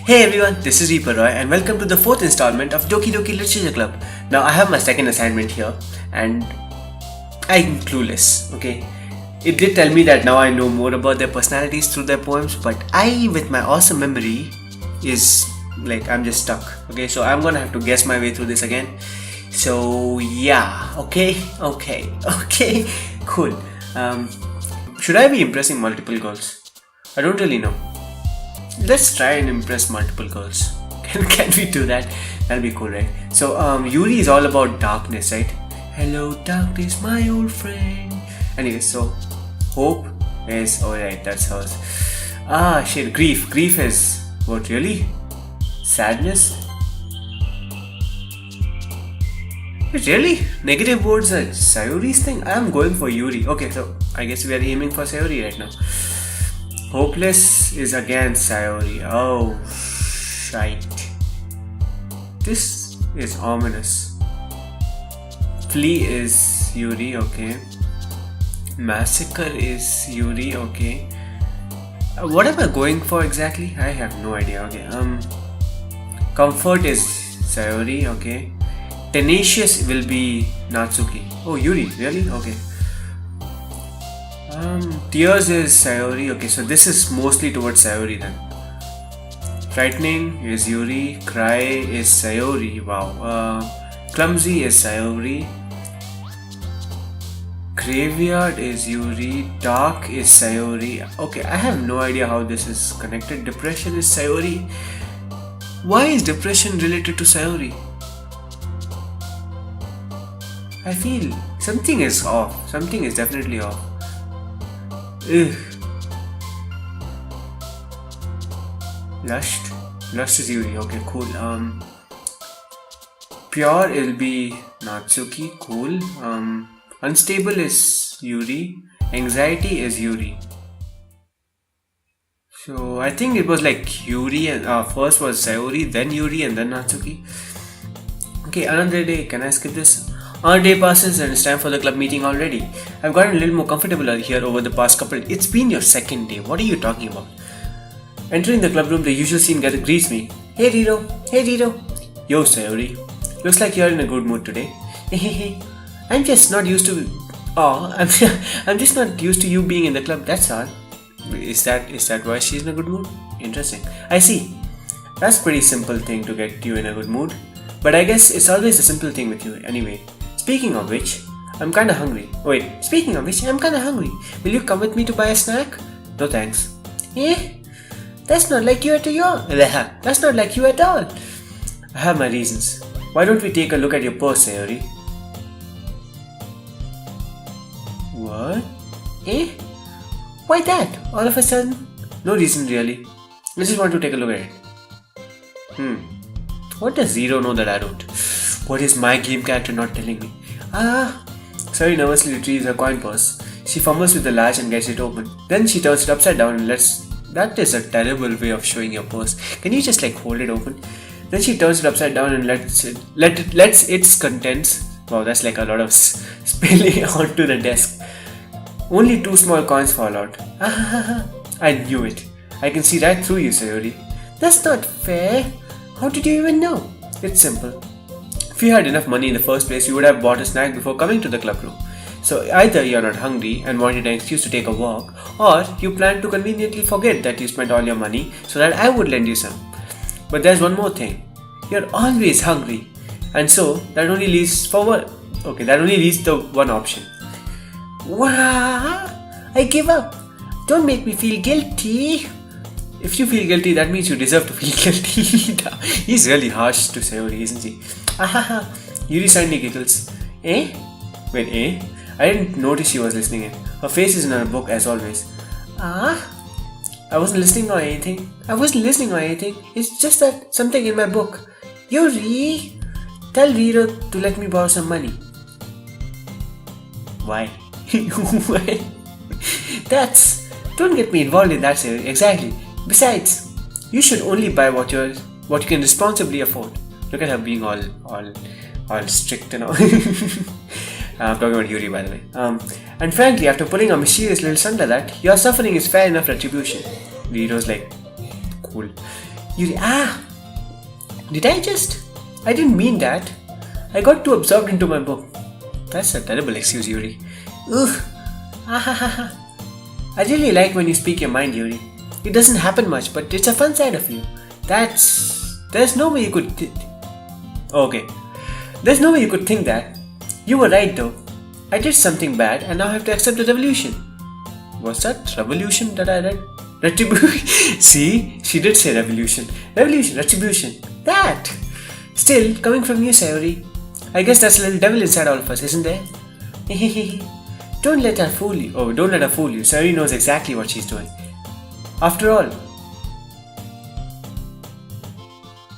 Hey everyone, this is ReaperRoy and welcome to the fourth installment of Doki Doki Literature Club. Now I have my second assignment here and I'm clueless, okay? It did tell me that now I know more about their personalities through their poems, but I, with my awesome memory, is like I'm just stuck, okay? So I'm gonna have to guess my way through this again. So yeah, okay, cool. Should I be impressing multiple girls? I don't really know. Let's try and impress multiple girls. Can we do that? That'll be cool, right? So Yuri is all about darkness, right? Hello darkness, my old friend. Anyway, so hope is alright, that's hers. Ah shit, grief. Grief is what, really? Sadness? Wait, really? Negative words are Sayuri's thing? I'm going for Yuri. Okay, so I guess we are aiming for Sayuri right now. Hopeless is again Sayuri. Oh, shite. This is ominous. Flee is Yuri, okay. Massacre is Yuri, okay. What am I going for exactly? I have no idea, okay. Comfort is Sayuri, okay. Tenacious will be Natsuki. Oh, Yuri, really? Okay. Tears is Sayuri. Okay, so this is mostly towards Sayuri then. Frightening is Yuri. Cry is Sayuri. Wow. Clumsy is Sayuri. Graveyard is Yuri. Dark is Sayuri. Okay, I have no idea how this is connected. Depression is Sayuri. Why is depression related to Sayuri? I feel something is off. Something is definitely off. Ugh. Lust is Yuri. Okay, cool. Pure will be Natsuki. Cool. Unstable is Yuri. Anxiety is Yuri. So I think it was like Yuri and first was Sayuri, then Yuri, and then Natsuki. Okay, another day. Can I skip this? Our day passes and it's time for the club meeting already. I've gotten a little more comfortable here over the past couple. It's been your second day. What are you talking about? Entering the club room, the usual scene greets me. Hey Rito. Yo Sayuri. Looks like you're in a good mood today. I'm just not used to. I'm just not used to you being in the club. That's all. Is that why she's in a good mood? Interesting. I see. That's a pretty simple thing to get you in a good mood. But I guess it's always a simple thing with you anyway. Speaking of which, I'm kinda hungry. Will you come with me to buy a snack? No thanks. That's not like you at all. I have my reasons. Why don't we take a look at your purse, Sayuri? What? Why that? All of a sudden? No reason really. I just want to take a look at it. What does Zero know that I don't? What is my game character not telling me? Sayuri nervously retrieves her coin purse. She fumbles with the latch and gets it open. Then she turns it upside down and lets... That is a terrible way of showing your purse. Can you just hold it open? Then she turns it upside down and lets its contents... Wow, that's like a lot of spilling onto the desk. Only 2 small coins fall out. I knew it. I can see right through you, Sayuri. That's not fair. How did you even know? It's simple. If you had enough money in the first place, you would have bought a snack before coming to the club room. So either you're not hungry and wanted an excuse to take a walk, or you plan to conveniently forget that you spent all your money so that I would lend you some. But there's one more thing. You're always hungry. And so that only leaves the one option. Wah! I give up. Don't make me feel guilty. If you feel guilty, that means you deserve to feel guilty. He's really harsh to Sayuri, isn't he? Yuri suddenly giggles. Wait, I didn't notice she was listening in. Her face is in her book as always. I wasn't listening or anything. It's just that something in my book. Yuri, tell Rito to let me borrow some money. Why? Don't get me involved in that, Sayuri. Exactly. Besides, you should only buy what you can responsibly afford. Look at her being all strict and all. I'm talking about Yuri, by the way. And frankly, after pulling a mischievous little stunt like that, your suffering is fair enough retribution. Rito's like, cool. Yuri, did I just? I didn't mean that. I got too absorbed into my book. That's a terrible excuse, Yuri. Ugh. I really like when you speak your mind, Yuri. It doesn't happen much, but it's a fun side of you. There's no way you could... Okay. There's no way you could think that. You were right though. I did something bad and now I have to accept the revolution. Was that revolution that I read? Retribution. See? She did say revolution. Revolution, retribution. That! Still, coming from you, Sayuri. I guess that's a little devil inside all of us, isn't there? Don't let her fool you. Oh, don't let her fool you. Sayuri knows exactly what she's doing. After all...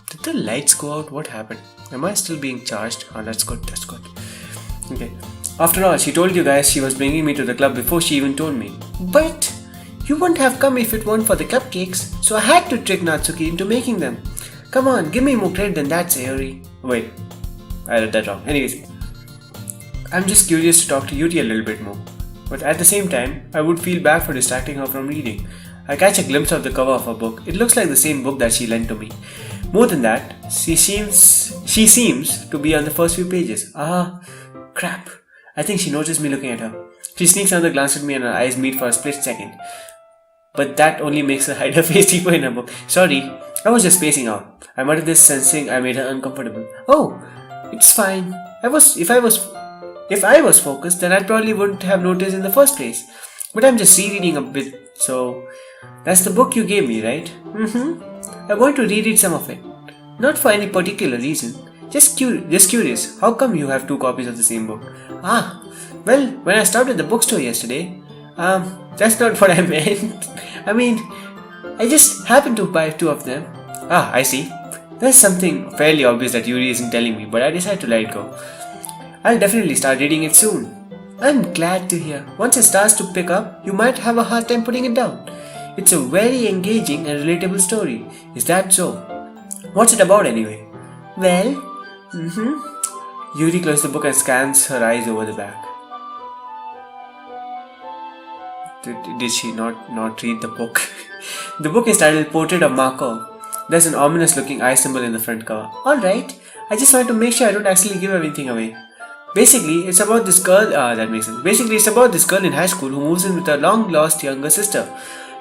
Did the lights go out? What happened? Am I still being charged? Oh, that's good, that's good. Okay. After all, she told you guys she was bringing me to the club before she even told me. But you wouldn't have come if it weren't for the cupcakes, so I had to trick Natsuki into making them. Come on, give me more credit than that, Sayori. Wait, I read that wrong. Anyways, I'm just curious to talk to Yuri a little bit more. But at the same time, I would feel bad for distracting her from reading. I catch a glimpse of the cover of her book. It looks like the same book that she lent to me. More than that, she seems to be on the first few pages. Crap. I think she noticed me looking at her. She sneaks another glance at me and her eyes meet for a split second. But that only makes her hide her face deeper in her book. Sorry, I was just spacing out. I muttered this, sensing I made her uncomfortable. Oh, it's fine. If I was focused, then I probably wouldn't have noticed in the first place. But I'm just rereading a bit, so... That's the book you gave me, right? I'm going to reread some of it. Not for any particular reason. Just curious, how come you have 2 copies of the same book? Well, when I stopped at the bookstore yesterday, that's not what I meant. I mean, I just happened to buy 2 of them. I see. There's something fairly obvious that Yuri isn't telling me, but I decided to let it go. I'll definitely start reading it soon. I'm glad to hear. Once it starts to pick up, you might have a hard time putting it down. It's a very engaging and relatable story. Is that so? What's it about anyway? Well, Yuri closes the book and scans her eyes over the back. Did she not read the book? The book is titled Portrait of Markov. There's an ominous looking eye symbol in the front cover. Alright, I just wanted to make sure I don't actually give everything away. Basically, it's about this girl, that makes sense. Basically, it's about this girl in high school who moves in with her long lost younger sister.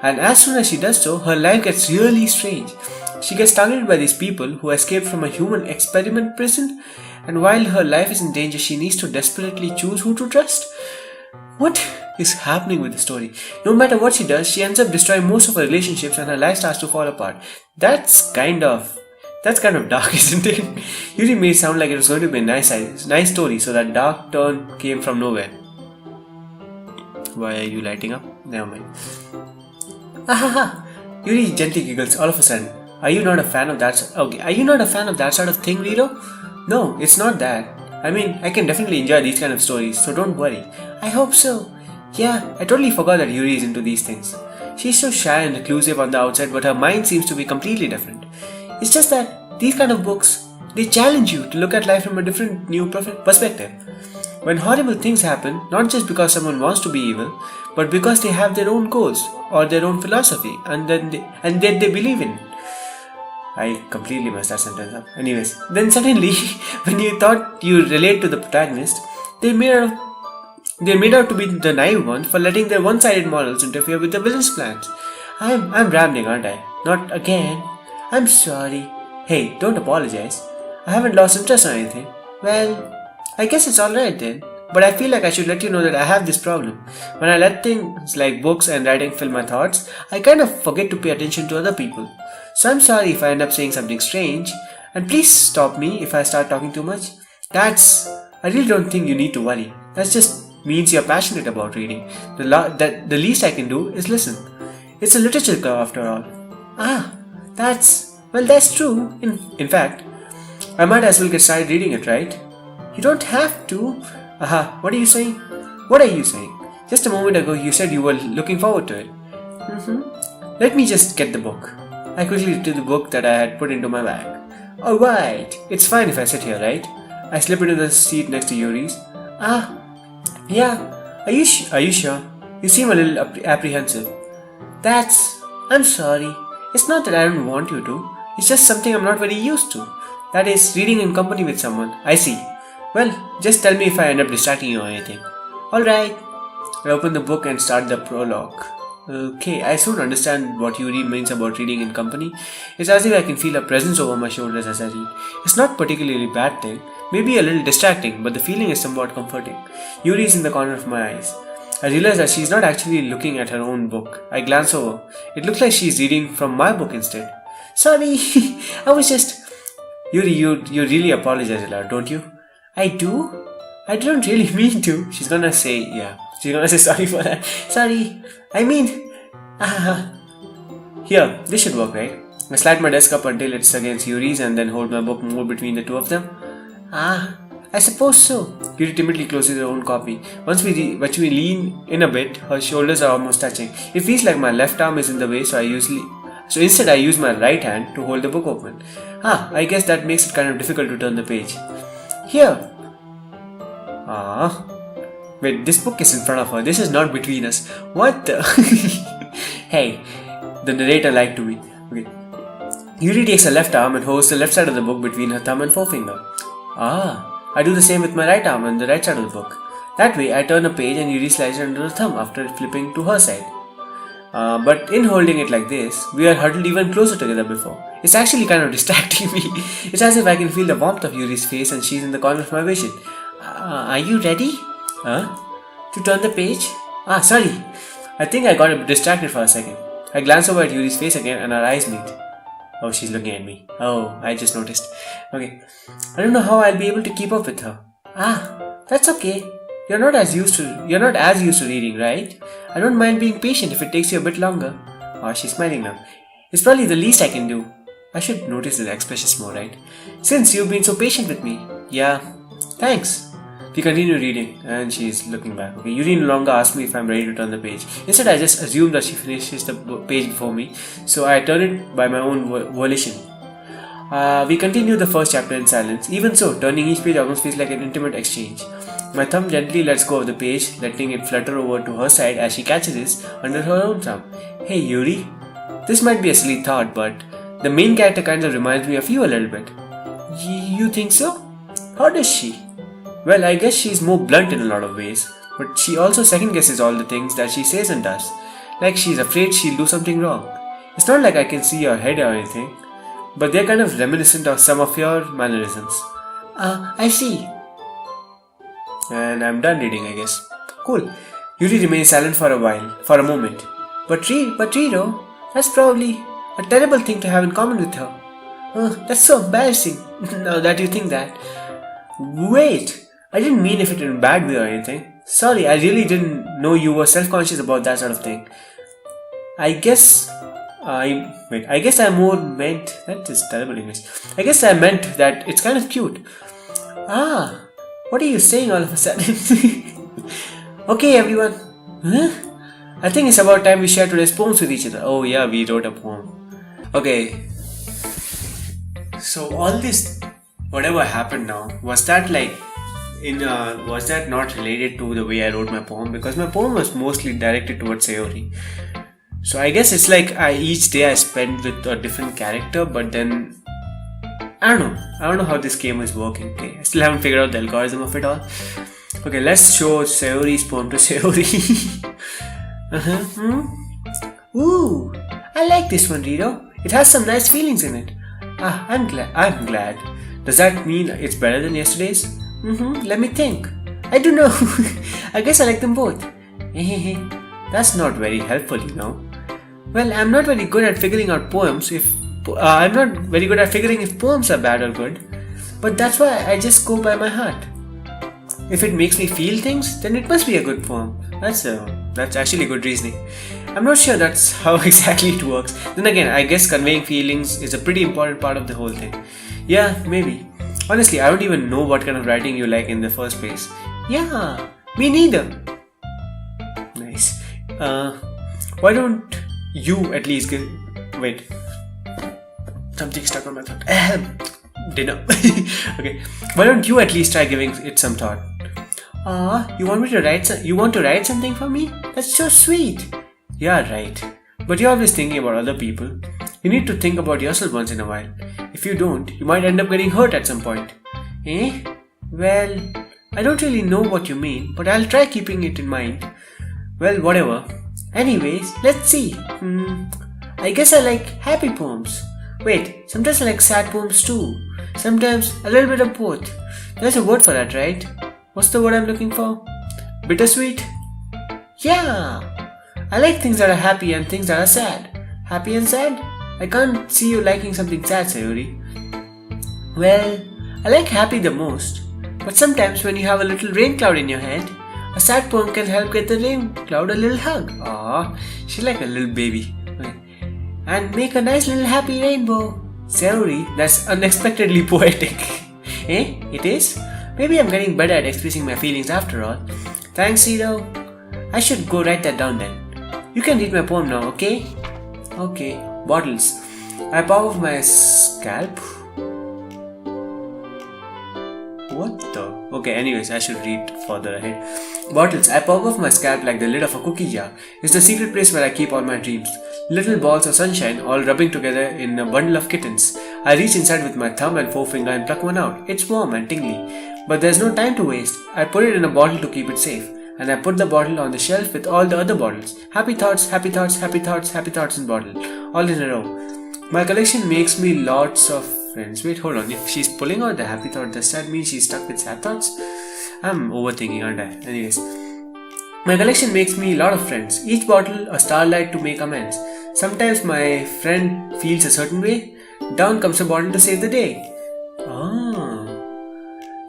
And as soon as she does so, her life gets really strange. She gets targeted by these people who escaped from a human experiment prison, and while her life is in danger, she needs to desperately choose who to trust. What is happening with the story? No matter what she does, she ends up destroying most of her relationships and her life starts to fall apart. That's kind of dark, isn't it? Yuri made it sound like it was going to be a nice story, so that dark turn came from nowhere. Why are you lighting up? Never mind. Yuri gently giggles all of a sudden. Are you not a fan of that? Okay, are you not a fan of that sort of thing, Rito? No, it's not that. I mean, I can definitely enjoy these kind of stories, so don't worry. I hope so. Yeah, I totally forgot that Yuri is into these things. She's so shy and reclusive on the outside, but her mind seems to be completely different. It's just that these kind of books, they challenge you to look at life from a different, new perspective. When horrible things happen, not just because someone wants to be evil, but because they have their own goals or their own philosophy and that they believe in. I completely messed that sentence up. Anyways, then suddenly, when you thought you relate to the protagonist, they're made out to be the naive ones for letting their one-sided morals interfere with the villain's plans. I'm rambling, aren't I? Not again. I'm sorry. Hey, don't apologize. I haven't lost interest or anything. Well, I guess it's alright then. But I feel like I should let you know that I have this problem. When I let things like books and writing fill my thoughts, I kind of forget to pay attention to other people. So I'm sorry if I end up saying something strange. And please stop me if I start talking too much. I really don't think you need to worry. That just means you're passionate about reading. The least I can do is listen. It's a literature club after all. That's true. In fact, I might as well get started reading it, right? You don't have to. What are you saying? What are you saying? Just a moment ago you said you were looking forward to it. Let me just get the book. I quickly retrieved the book that I had put into my bag. Alright, it's fine if I sit here, right? I slip into the seat next to Yuri's. Yeah. Are you sure? You seem a little apprehensive. I'm sorry. It's not that I don't want you to. It's just something I'm not very used to. That is, reading in company with someone. I see. Well, just tell me if I end up distracting you or anything. Alright. I open the book and start the prologue. Okay, I soon understand what Yuri means about reading in company. It's as if I can feel a presence over my shoulders as I read. It's not particularly bad thing, maybe a little distracting, but the feeling is somewhat comforting. Yuri is in the corner of my eyes. I realize that she's not actually looking at her own book. I glance over. It looks like she's reading from my book instead. Sorry, I was just... Yuri, you really apologize a lot, don't you? I do? I didn't really mean to. She's gonna say sorry for that. Sorry. I mean... Here, this should work, right? I slide my desk up until it's against Yuri's and then hold my book more between the two of them. I suppose so. Yuri timidly closes her own copy. Once we lean in a bit, her shoulders are almost touching. It feels like my left arm is in the way, so instead I use my right hand to hold the book open. I guess that makes it kind of difficult to turn the page. Here. Wait, this book is in front of her. This is not between us. What the? Hey, the narrator lied to me. Okay. Yuri takes her left arm and holds the left side of the book between her thumb and forefinger. I do the same with my right arm and the right side of the book. That way, I turn a page and Yuri slides it under her thumb after flipping to her side. But in holding it like this, we are huddled even closer together before. It's actually kind of distracting me. It's as if I can feel the warmth of Yuri's face and she's in the corner of my vision. Are you ready? To turn the page? Sorry. I think I got a bit distracted for a second. I glance over at Yuri's face again and our eyes meet. Oh, she's looking at me. Oh, I just noticed. Okay. I don't know how I'll be able to keep up with her. That's okay. You're not as used to reading, right? I don't mind being patient if it takes you a bit longer. She's smiling now. It's probably the least I can do. I should notice the expressions more, right? Since you've been so patient with me. Yeah. Thanks. We continue reading and she's looking back. Okay, Yuri no longer asks me if I'm ready to turn the page. Instead, I just assume that she finishes the page before me, so I turn it by my own volition. We continue the first chapter in silence. Even so, turning each page almost feels like an intimate exchange. My thumb gently lets go of the page, letting it flutter over to her side as she catches it under her own thumb. Hey Yuri, this might be a silly thought, but the main character kind of reminds me of you a little bit. You think so? How does she? Well, I guess she's more blunt in a lot of ways, but she also second guesses all the things that she says and does. Like she's afraid she'll do something wrong. It's not like I can see her head or anything, but they're kind of reminiscent of some of your mannerisms. I see. And I'm done reading, I guess. Cool. Yuri remains silent for a moment. But Rito, that's probably a terrible thing to have in common with her. That's so embarrassing, now that you think that. Wait, I didn't mean if it in a bad way or anything. Sorry, I really didn't know you were self-conscious about that sort of thing. I guess I more meant... That is terrible English. I guess I meant that it's kind of cute. What are you saying all of a sudden? Okay, everyone. I think it's about time we share today's poems with each other. Oh yeah, we wrote a poem. Okay. So all this, whatever happened now, was that not related to the way I wrote my poem? Because my poem was mostly directed towards Sayori. So I guess it's like each day I spent with a different character, but then I don't know how this game is working. Okay, I still haven't figured out the algorithm of it all. Okay, let's show Sayori's poem to Sayori. Ooh, I like this one, Rito. It has some nice feelings in it. I'm glad. Does that mean it's better than yesterday's? Let me think. I don't know. I guess I like them both. That's not very helpful, you know. Well, I'm not very good at figuring out poems if poems are bad or good. But that's why I just go by my heart. If it makes me feel things, then it must be a good poem. That's actually good reasoning. I'm not sure that's how exactly it works. Then again, I guess conveying feelings is a pretty important part of the whole thing. Yeah, maybe. Honestly, I don't even know what kind of writing you like in the first place. Yeah, me neither. Nice. Why don't you at least wait. Something stuck on my throat. Dinner. Okay. Why don't you at least try giving it some thought? You want to write something for me? That's so sweet. Yeah, right. But you're always thinking about other people. You need to think about yourself once in a while. If you don't, you might end up getting hurt at some point. Eh? Well, I don't really know what you mean, but I'll try keeping it in mind. Well, whatever. Anyways, let's see. I guess I like happy poems. Wait, sometimes I like sad poems too. Sometimes a little bit of both. There's a word for that, right? What's the word I'm looking for? Bittersweet? Yeah! I like things that are happy and things that are sad. Happy and sad? I can't see you liking something sad, Sayuri. Well, I like happy the most. But sometimes when you have a little rain cloud in your head, a sad poem can help get the rain cloud a little hug. Aww, she's like a little baby. And make a nice little happy rainbow. Sayuri, that's unexpectedly poetic. Eh? It is? Maybe I'm getting better at expressing my feelings after all. Thanks, Hiro. I should go write that down then. You can read my poem now, okay? Okay. Bottles. I pop off my scalp. What the? Okay, anyways, I should read further ahead. Bottles. I pop off my scalp like the lid of a cookie jar. It's the secret place where I keep all my dreams. Little balls of sunshine all rubbing together in a bundle of kittens. I reach inside with my thumb and forefinger and pluck one out. It's warm and tingly. But there's no time to waste. I put it in a bottle to keep it safe. And I put the bottle on the shelf with all the other bottles. Happy thoughts, happy thoughts, happy thoughts, happy thoughts in bottle. All in a row. My collection makes me lots of friends. Wait, hold on. If she's pulling out the happy thought, does that mean she's stuck with sad thoughts? I'm overthinking, aren't I? Anyways. My collection makes me a lot of friends. Each bottle a starlight to make amends. Sometimes my friend feels a certain way. Down comes a bottle to save the day.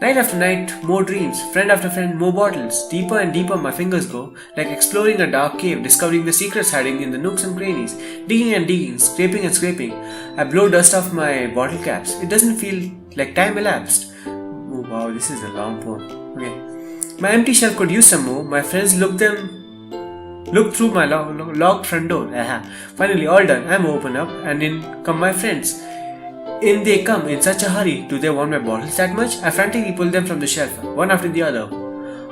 Night after night, more dreams. Friend after friend, more bottles. Deeper and deeper my fingers go, like exploring a dark cave, discovering the secrets hiding in the nooks and crannies. Digging and digging, scraping and scraping. I blow dust off my bottle caps. It doesn't feel like time elapsed. Oh wow, this is a long poem. Okay. My empty shelf could use some more. My friends look through my locked front door. Finally, all done. I'm open up, and in come my friends. In they come in such a hurry. Do they want my bottles that much? I frantically pull them from the shelf, one after the other,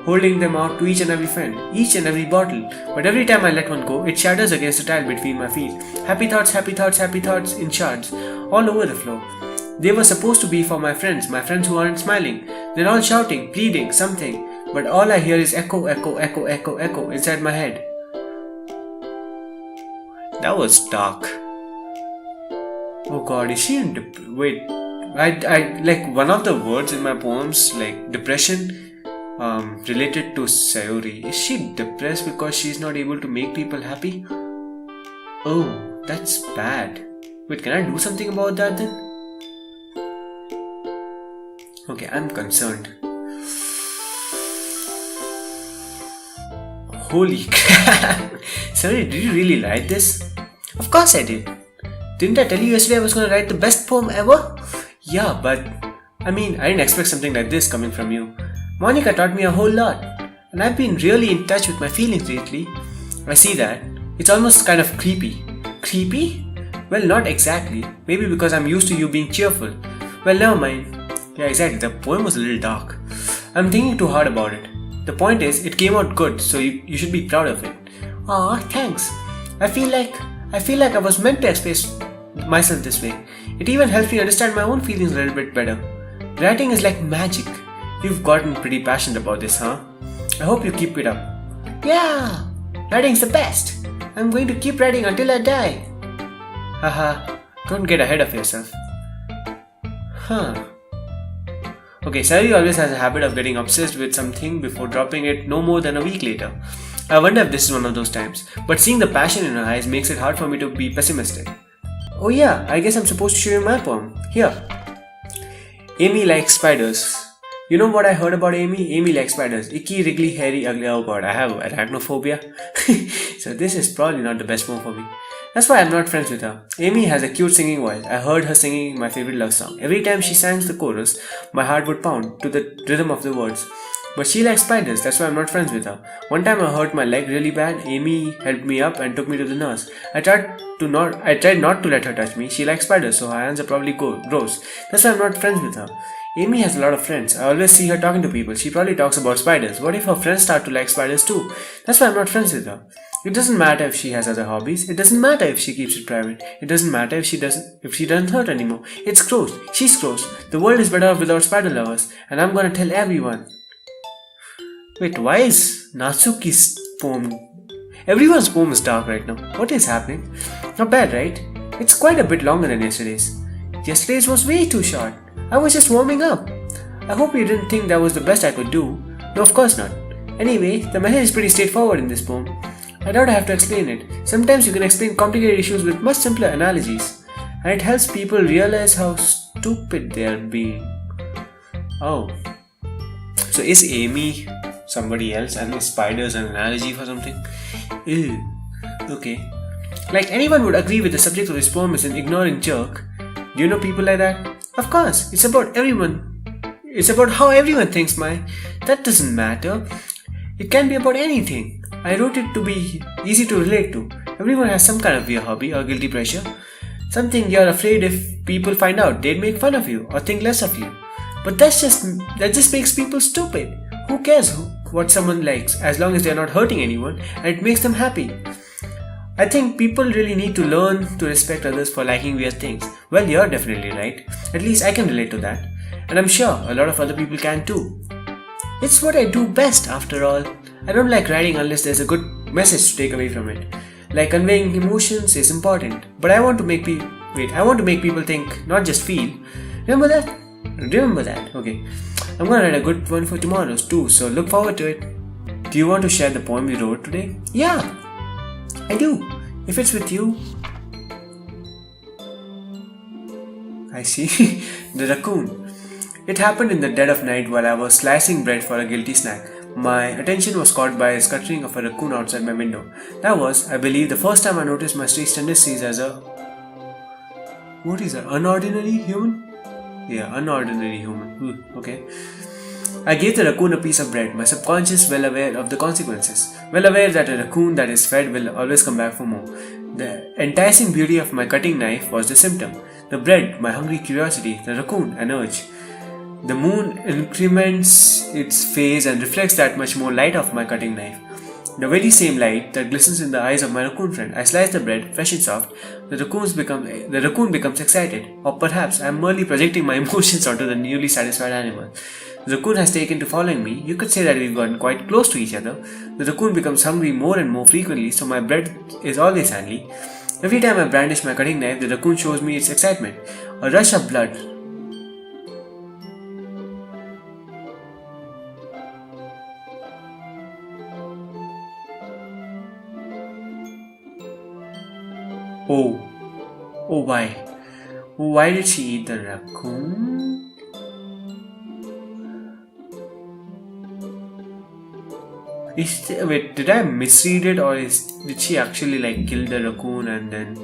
holding them out to each and every friend, each and every bottle. But every time I let one go, it shatters against the tile between my feet. Happy thoughts, happy thoughts, happy thoughts in shards, all over the floor. They were supposed to be for my friends who aren't smiling. They're all shouting, pleading, something. But all I hear is echo, echo, echo, echo, echo inside my head. That was dark. Oh god, is she in wait, I like one of the words in my poems, like depression, related to Sayuri. Is she depressed because she's not able to make people happy? Oh, that's bad. Wait, can I do something about that then? Okay, I'm concerned. Holy crap! Sayuri, did you really write this? Of course I did. Didn't I tell you yesterday I was going to write the best poem ever? Yeah, but I mean, I didn't expect something like this coming from you. Monica taught me a whole lot, and I've been really in touch with my feelings lately. I see that. It's almost kind of creepy. Creepy? Well, not exactly. Maybe because I'm used to you being cheerful. Well, never mind. Yeah, exactly. The poem was a little dark. I'm thinking too hard about it. The point is, it came out good, so you should be proud of it. Aw, thanks. I feel like I was meant to express myself this way. It even helps me understand my own feelings a little bit better. Writing is like magic. You've gotten pretty passionate about this, huh? I hope you keep it up. Yeah, writing's the best. I'm going to keep writing until I die. Haha, don't get ahead of yourself. Huh. Okay, Sayuri always has a habit of getting obsessed with something before dropping it no more than a week later. I wonder if this is one of those times, but seeing the passion in her eyes makes it hard for me to be pessimistic. Oh yeah, I guess I'm supposed to show you my poem. Here. Amy likes spiders. You know what I heard about Amy? Amy likes spiders. Icky, wriggly, hairy, ugly. Oh god, I have arachnophobia. So this is probably not the best poem for me. That's why I'm not friends with her. Amy has a cute singing voice. I heard her singing my favorite love song. Every time she sang the chorus, my heart would pound to the rhythm of the words. But she likes spiders, that's why I'm not friends with her. One time I hurt my leg really bad. Amy helped me up and took me to the nurse. I tried not to let her touch me. She likes spiders, so her hands are probably gross. That's why I'm not friends with her. Amy has a lot of friends. I always see her talking to people. She probably talks about spiders. What if her friends start to like spiders too? That's why I'm not friends with her. It doesn't matter if she has other hobbies. It doesn't matter if she keeps it private. It doesn't matter if she doesn't hurt anymore. It's gross. She's gross. The world is better off without spider lovers, and I'm gonna tell everyone. Wait, why is Natsuki's poem? Everyone's poem is dark right now. What is happening? Not bad, right? It's quite a bit longer than yesterday's. Yesterday's was way too short. I was just warming up. I hope you didn't think that was the best I could do. No, of course not. Anyway, the message is pretty straightforward in this poem. I doubt I have to explain it. Sometimes you can explain complicated issues with much simpler analogies, and it helps people realize how stupid they are being. Oh. So is Amy somebody else and is spiders an analogy for something? Ew. Okay. Like anyone would agree with the subject of this poem is an ignoring jerk. Do you know people like that? Of course, it's about everyone. It's about how everyone thinks, that doesn't matter. It can be about anything. I wrote it to be easy to relate to. Everyone has some kind of weird hobby or guilty pleasure. Something you're afraid if people find out, they'd make fun of you or think less of you. But that just makes people stupid. Who cares what someone likes as long as they're not hurting anyone and it makes them happy? I think people really need to learn to respect others for liking weird things. Well, you're definitely right. At least I can relate to that. And I'm sure a lot of other people can too. It's what I do best after all. I don't like writing unless there's a good message to take away from it. Like conveying emotions is important, but I want to make people think, not just feel. Remember that? Okay. I'm gonna write a good one for tomorrow too, so look forward to it. Do you want to share the poem you wrote today? Yeah, I do. If it's with you. I see. The raccoon. It happened in the dead of night while I was slicing bread for a guilty snack. My attention was caught by a scuttering of a raccoon outside my window. That was, I believe, the first time I noticed my strange tendencies as a... What is that? Unordinary human? Yeah, unordinary human. Okay. I gave the raccoon a piece of bread, my subconscious well aware of the consequences. Well aware that a raccoon that is fed will always come back for more. The enticing beauty of my cutting knife was the symptom. The bread, my hungry curiosity. The raccoon, an urge. The moon increments its phase and reflects that much more light of my cutting knife. The very same light that glistens in the eyes of my raccoon friend. I slice the bread, fresh and soft. The raccoon becomes excited. Or perhaps I am merely projecting my emotions onto the newly satisfied animal. The raccoon has taken to following me. You could say that we've gotten quite close to each other. The raccoon becomes hungry more and more frequently, so my bread is always handy. Every time I brandish my cutting knife, the raccoon shows me its excitement. A rush of blood. Oh, why? Why did she eat the raccoon? Wait, did I misread it or did she actually kill the raccoon and then...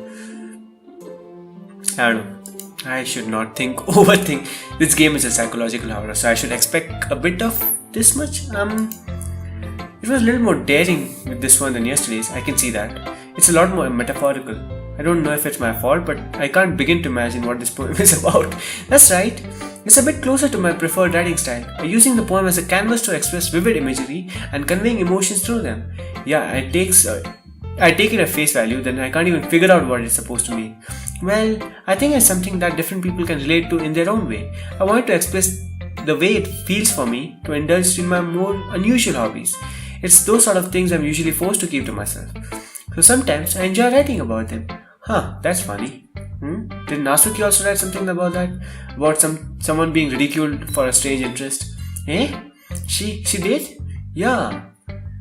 I don't know. I should not overthink. This game is a psychological horror, so I should expect a bit of this much. It was a little more daring with this one than yesterday's, I can see that. It's a lot more metaphorical. I don't know if it's my fault, but I can't begin to imagine what this poem is about. That's right. It's a bit closer to my preferred writing style, using the poem as a canvas to express vivid imagery and conveying emotions through them. Yeah, I take it at face value, then I can't even figure out what it's supposed to mean. Well, I think it's something that different people can relate to in their own way. I wanted to express the way it feels for me to indulge in my more unusual hobbies. It's those sort of things I'm usually forced to keep to myself. So sometimes I enjoy writing about them. Huh, that's funny. Did Natsuki also write something about that? About someone being ridiculed for a strange interest? She did? Yeah.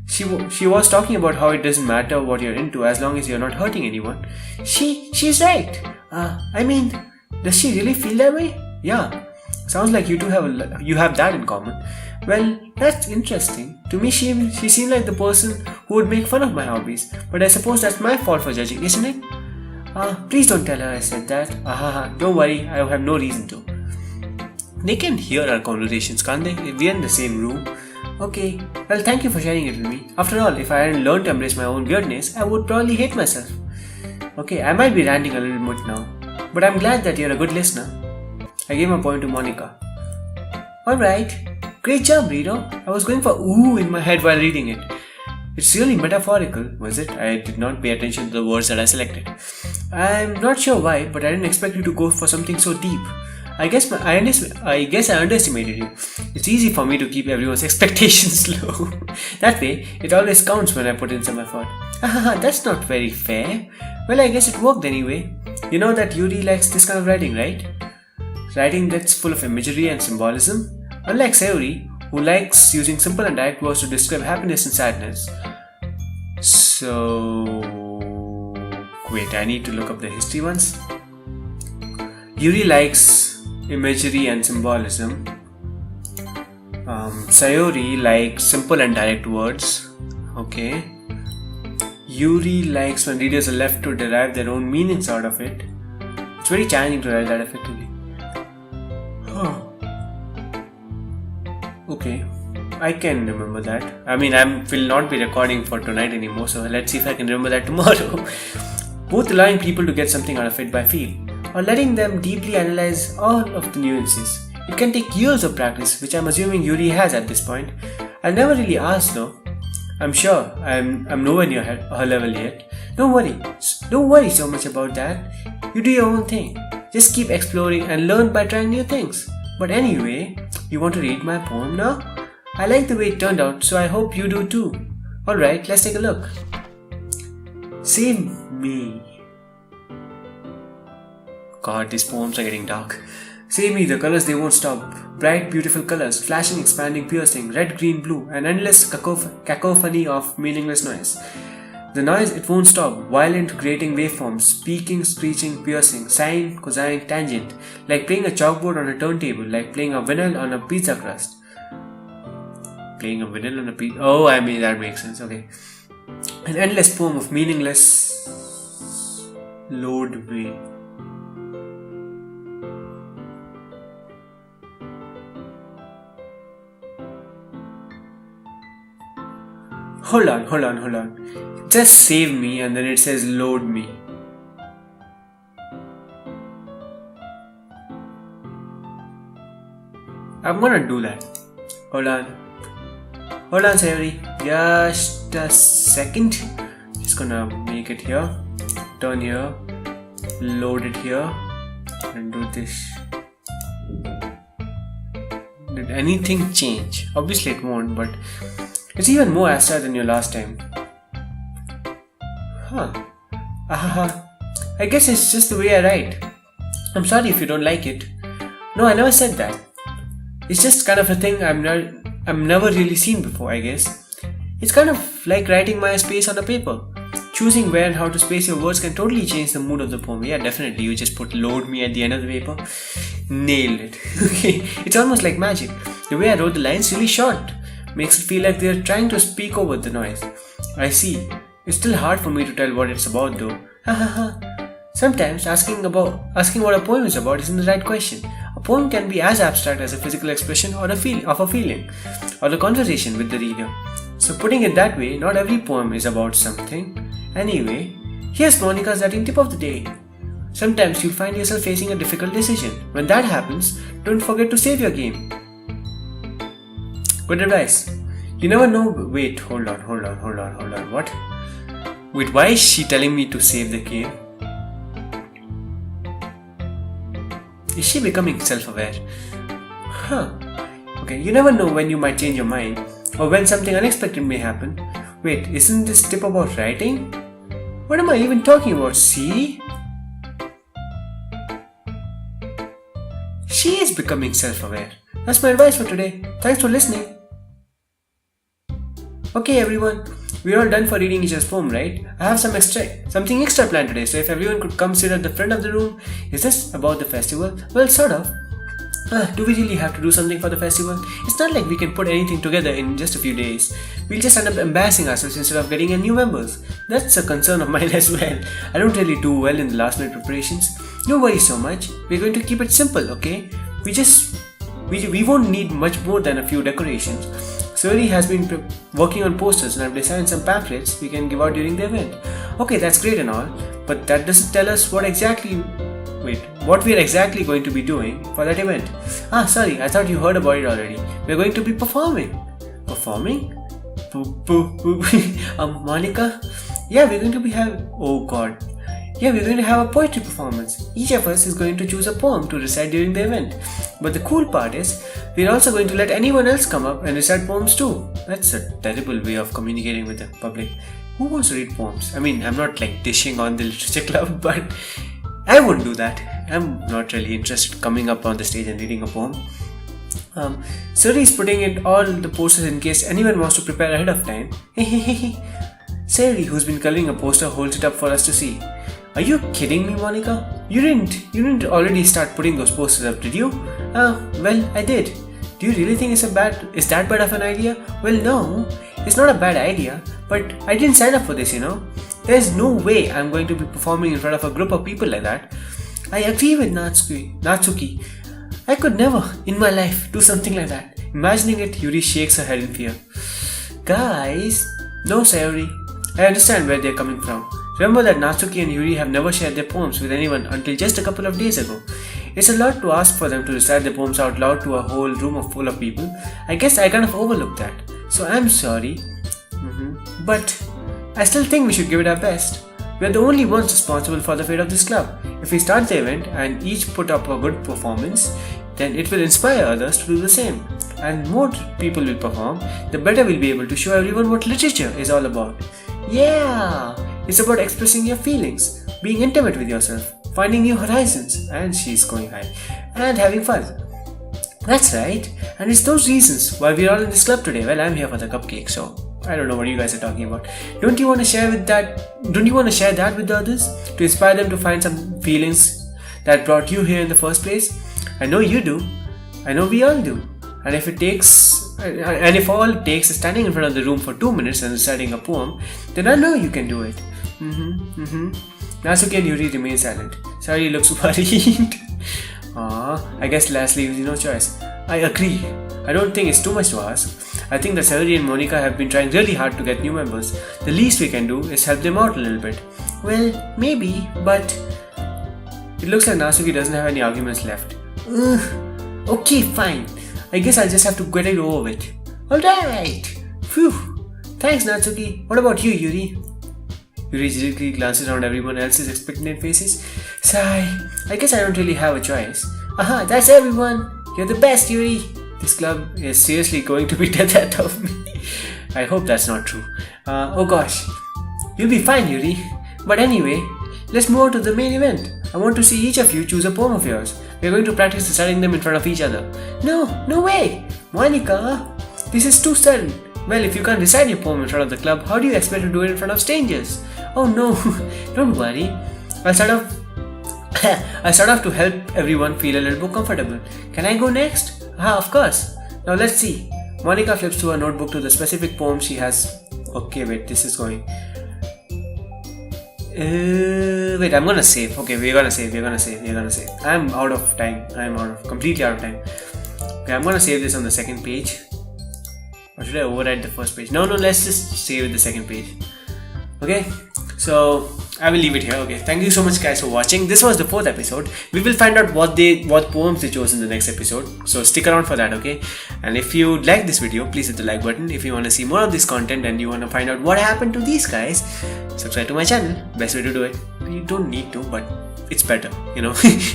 She was talking about how it doesn't matter what you're into as long as you're not hurting anyone. She's right. Does she really feel that way? Yeah. Sounds like you have that in common. Well, that's interesting. To me, she seemed like the person who would make fun of my hobbies. But I suppose that's my fault for judging, isn't it? Please don't tell her I said that. Don't worry, I have no reason to. They can hear our conversations, can't they? We're in the same room. Okay, well, thank you for sharing it with me. After all, if I hadn't learned to embrace my own weirdness, I would probably hate myself. Okay, I might be ranting a little much now, but I'm glad that you're a good listener. I gave my point to Monica. Alright, great job, Rito. I was going for ooh in my head while reading it. It's really metaphorical, was it? I did not pay attention to the words that I selected. I'm not sure why, but I didn't expect you to go for something so deep. I guess I underestimated you. It's easy for me to keep everyone's expectations low. That way, it always counts when I put in some effort. That's not very fair. Well, I guess it worked anyway. You know that Yuri likes this kind of writing, right? Writing that's full of imagery and symbolism. Unlike Sayuri, who likes using simple and direct words to describe happiness and sadness. So... wait, I need to look up the history once. Yuri likes imagery and symbolism. Sayori likes simple and direct words. Okay. Yuri likes when readers are left to derive their own meanings out of it. It's very challenging to write that effectively. Okay, I can remember that. I mean, I will not be recording for tonight anymore, so let's see if I can remember that tomorrow. Both allowing people to get something out of it by feel, or letting them deeply analyze all of the nuances. It can take years of practice, which I'm assuming Yuri has at this point. I'll never really ask though. I'm sure I'm nowhere near her level yet. Don't worry so much about that. You do your own thing. Just keep exploring and learn by trying new things. But anyway, you want to read my poem now? I like the way it turned out, so I hope you do too. Alright, let's take a look. Save me. God, these poems are getting dark. Save me, the colors they won't stop. Bright, beautiful colors, flashing, expanding, piercing, red, green, blue, an endless cacophony of meaningless noise. The noise, it won't stop. Violent, grating waveforms, speaking, screeching, piercing, sine, cosine, tangent. Like playing a chalkboard on a turntable, like playing a vinyl on a pizza crust. Playing a vinyl on a pizza... Oh, I mean, that makes sense, okay. An endless poem of meaningless... load way. Hold on. It says save me and then it says load me. I'm gonna do that. Hold on, Sayori. Just a second. Just gonna make it here. Turn here. Load it here. And do this. Did anything change? Obviously it won't, but it's even more abstract than your last time. I guess it's just the way I write. I'm sorry if you don't like it. No, I never said that. It's just kind of a thing I've never really seen before, I guess. It's kind of like writing my space on a paper. Choosing where and how to space your words can totally change the mood of the poem. Yeah, definitely. You just put load me at the end of the paper. Nailed it. Okay, it's almost like magic. The way I wrote the lines really short. Makes it feel like they're trying to speak over the noise. I see. It's still hard for me to tell what it's about though. Sometimes asking what a poem is about isn't the right question. A poem can be as abstract as a physical expression or a feeling, or a conversation with the reader. So putting it that way, not every poem is about something. Anyway, here's Monica's writing tip of the day. Sometimes you'll find yourself facing a difficult decision. When that happens, don't forget to save your game. Good advice. You never know. Wait, hold on. What? Wait, why is she telling me to save the game? Is she becoming self-aware? Okay, you never know when you might change your mind or when something unexpected may happen. Wait, isn't this tip about writing? What am I even talking about? See? She is becoming self-aware. That's my advice for today. Thanks for listening. Okay everyone, we're all done for reading each other's poem, right? I have something extra planned today, so if everyone could come sit at the front of the room. Is this about the festival? Well, sort of. Do we really have to do something for the festival? It's not like we can put anything together in just a few days. We'll just end up embarrassing ourselves instead of getting in new members. That's a concern of mine as well. I don't really do well in the last minute preparations. Don't worry so much. We're going to keep it simple, okay? We won't need much more than a few decorations. Suri has been working on posters and I've designed some pamphlets we can give out during the event. Okay, that's great and all, but that doesn't tell us what we're exactly going to be doing for that event. Sorry, I thought you heard about it already. We're going to be performing. Performing? Monica? Yeah, we're going to oh god. Yeah, we're going to have a poetry performance. Each of us is going to choose a poem to recite during the event. But the cool part is, we're also going to let anyone else come up and recite poems too. That's a terrible way of communicating with the public. Who wants to read poems? I mean, I'm not like dishing on the literature club, but I wouldn't do that. I'm not really interested in coming up on the stage and reading a poem. Suri is putting in all the posters in case anyone wants to prepare ahead of time. Sari, who's been coloring a poster, holds it up for us to see. Are you kidding me, Monica? You didn't already start putting those posters up, did you? Well, I did. Do you really think is that bad of an idea? Well, no, it's not a bad idea, but I didn't sign up for this, There's no way I'm going to be performing in front of a group of people like that. I agree with Natsuki. I could never, in my life, do something like that. Imagining it, Yuri shakes her head in fear. Guys, no, Sayori. I understand where they're coming from. Remember that Natsuki and Yuri have never shared their poems with anyone until just a couple of days ago. It's a lot to ask for them to recite their poems out loud to a whole room full of people. I guess I kind of overlooked that. So I'm sorry. But I still think we should give it our best. We are the only ones responsible for the fate of this club. If we start the event and each put up a good performance, then it will inspire others to do the same. And more people will perform, the better we'll be able to show everyone what literature is all about. Yeah! It's about expressing your feelings, being intimate with yourself, finding new horizons, and she's going high, and having fun. That's right, and it's those reasons why we're all in this club today. Well, I'm here for the cupcake, so I don't know what you guys are talking about. Don't you want to share that with the others? To inspire them to find some feelings that brought you here in the first place? I know you do. I know we all do. And if all it takes is standing in front of the room for 2 minutes and reciting a poem, then I know you can do it. Natsuki and Yuri remain silent. Sari looks worried. I guess last leaves you no choice. I agree. I don't think it's too much to ask. I think that Sari and Monica have been trying really hard to get new members. The least we can do is help them out a little bit. Well, maybe, but it looks like Natsuki doesn't have any arguments left. Okay, fine. I guess I'll just have to get it over with. Alright! Phew! Thanks, Natsuki. What about you, Yuri? Yuri quickly glances around everyone else's expectant faces. Sigh. I guess I don't really have a choice. Aha, that's everyone! You're the best, Yuri! This club is seriously going to be dead out of me. I hope that's not true. Oh gosh. You'll be fine, Yuri. But anyway, let's move on to the main event. I want to see each of you choose a poem of yours. We're going to practice reciting them in front of each other. No way! Monica, this is too sudden. Well, if you can't recite your poem in front of the club, how do you expect to do it in front of strangers? Oh no, don't worry. I'll start off to help everyone feel a little more comfortable. Can I go next? Of course. Now let's see. Monica flips through her notebook to the specific poem she has. Okay, wait, this is going. Wait, I'm gonna save. Okay, we're gonna save. I'm out of time. Completely out of time. Okay, I'm gonna save this on the second page. Or should I overwrite the first page? No, let's just save the second page. Okay, so I will leave it here. Okay, thank you so much guys for watching. This was the 4th episode. We will find out what poems they chose in the next episode, so stick around for that. Okay, and if you like this video, please hit the like button. If you want to see more of this content and you want to find out what happened to these guys, subscribe to my channel. Best way to do it. You don't need to, but it's better,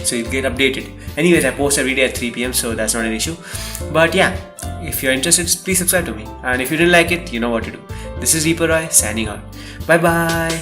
so you get updated. Anyways, I post every day at 3 PM, so that's not an issue. But yeah, if you're interested, please subscribe to me, and if you didn't like it, you know what to do. This is ReaperRoy signing out. Bye bye.